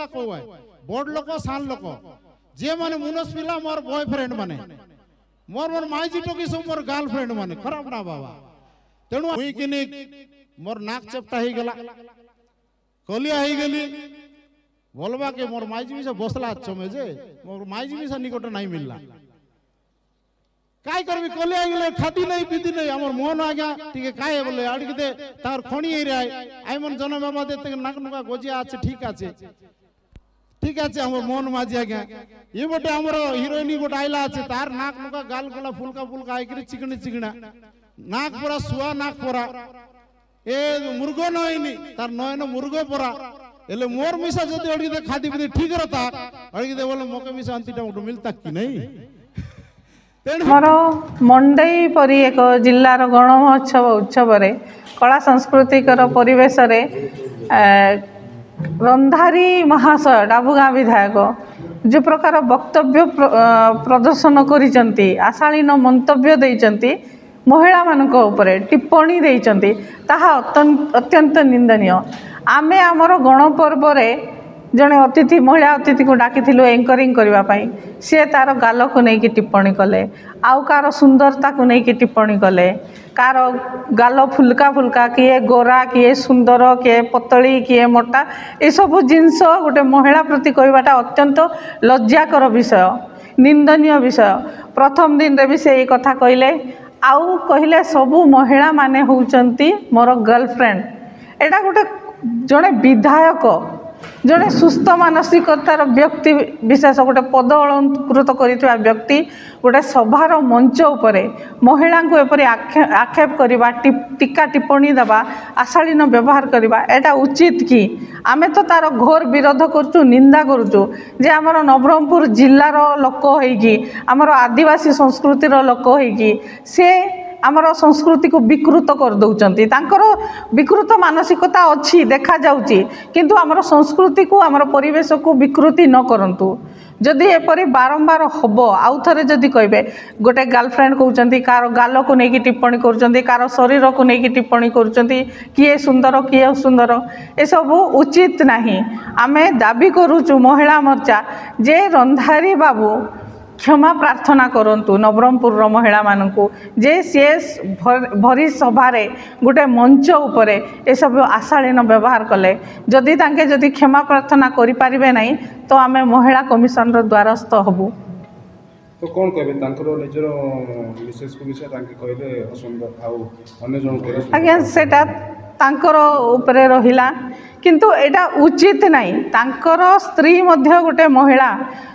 कौए बड़ लोक सान लोक जे माने मुनस पिला मोर बॉयफ्रेंड माने मोर मोर माइजी टोकी सब मोर गर्लफ्रेंड माने खराब ना बाबा तेणु हुई किनी मोर नाक चपटा ही गला कलिया ही गली बोलबा के मोर माइजी भी से बसला अच्छो में जे मोर माइजी भी से निकट नहीं मिलला काय करबी कलिया गेले खाती नहीं पीती नहीं हमर मन आ गया ठीक है काय बोले आड़की दे तार खणी हे रे आई मन जन बाबा देते नाक नुका गोजिया আছে ठीक আছে हमर मन माजी आ गया ये बटे हमर हिरोइनी गोट आइला আছে तार नाक नुका गाल गला फुलका फुलका आइकरी चिकनी चिकना नाक पूरा सुआ नाक पूरा ए मुर्गो नइनी तार नयन मुर्गो पूरा एले मोर मिसा जदी अड़की दे खादी पीती ठीक रहता अड़की दे बोले मोके मिसा अंतिटा उठ मिलता कि नहीं मोर मंडई परी एक जिलार गण महोत्सव उत्सव कला सांस्कृतिक परिवेश रंधारी महाशय डाबुगाँ विधायक जो प्रकार वक्तव्य प्रदर्शन करिसेंती आशालीन मंतव्य देइसेंती महिला मानक उपरे टिप्पणी देइसेंती ताहा अत्यंत निंदनीय। आमे आमर गणपर्व जड़े अतिथि महिला अतिथि को डाकी एंकरिंग करने सी तार गाल को लेकिन टिप्पणी कले आउ कार सुंदरता को लेकिन टिप्पणी कले कार गाल फुलका फुलका किए गोरा किए सुंदर किए पतली किए मोटा ये सब जिनस गोटे महिला प्रति कहवाटा अत्यंत लज्जाकर विषय निंदनीय विषय। प्रथम दिन रे भी से कथा कहले आउ कहले सबू महिला माने होउचंती मोर गर्लफ्रेंड एटा गोटे जड़े विधायक जड़े सुस्थ मानसिकतार व्यक्ति विशेष गोटे पद अलंकृत करथिबा व्यक्ति गोटे सभार मंच उपरे महिला को एपरि आक्षेप करवा टीका टिप्पणी देवा आशालीन व्यवहार करवा एटा उचित कि आमे तो तार घोर विरोध करचु निंदा करचु जे आमर नवरंगपुर जिल्लार लोक होइकी आमर आदिवासी संस्कृतिर लोक होइकी से आमर संस्कृति को विकृत कर दौरान तांकर विकृत मानसिकता अच्छी देखा जाउची किंतु आमर संस्कृति को आमर परिवेश को विकृति न करंतु जदि एपरी बारंबार हम आउ थे जदि कहे गोटे गर्लफ्रेंड कहते कार गाल को लेकिन टिप्पणी कर कार शरीर को लेकिन टिप्पणी कर किए सुंदर किए सुंदर ये सब उचित नहीं। आमे दाबी करूचु महिला मोर्चा जे रंधारी बाबू क्षमा प्रार्थना करंतु नवरंगपुर महिला मानकु जे सी भरी सभारे गोटे मंच उपरे ए सब आशालीन व्यवहार कले जदि तांके जदि क्षमा प्रार्थना करि पारिबे नहीं तो आमे महिला कमिशन रो द्वारस्थ हबु। तो कौन कहबे तांकर निजर विशेष को विषय तांके कहले असुंदर आउ अन्य जन कहले आज्ञा सेटा तांकर उपरे रहिला किंतु एटा उचित नहीं। तांकर स्त्री मध्य गोटे महिला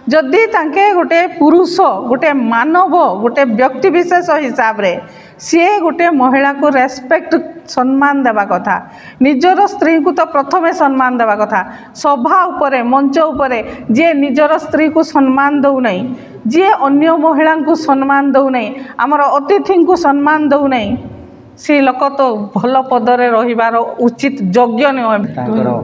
जदि तांके गोटे पुरुष गोटे मानव गोटे व्यक्ति विशेष हिसाब रे सी गोटे महिला को रेस्पेक्ट सम्मान देवा कथा निजर स्त्री को तो प्रथम सम्मान देवा कथा सभा उपरे मंच उपरे जे निजर स्त्री को सम्मान दौ नहीं जे अन्य महिला को सम्मान दौ नहीं आमर अतिथि को सम्मान दौ नहीं सी लोक तो भल पदरे रहिबार उचित योग्य नुहे।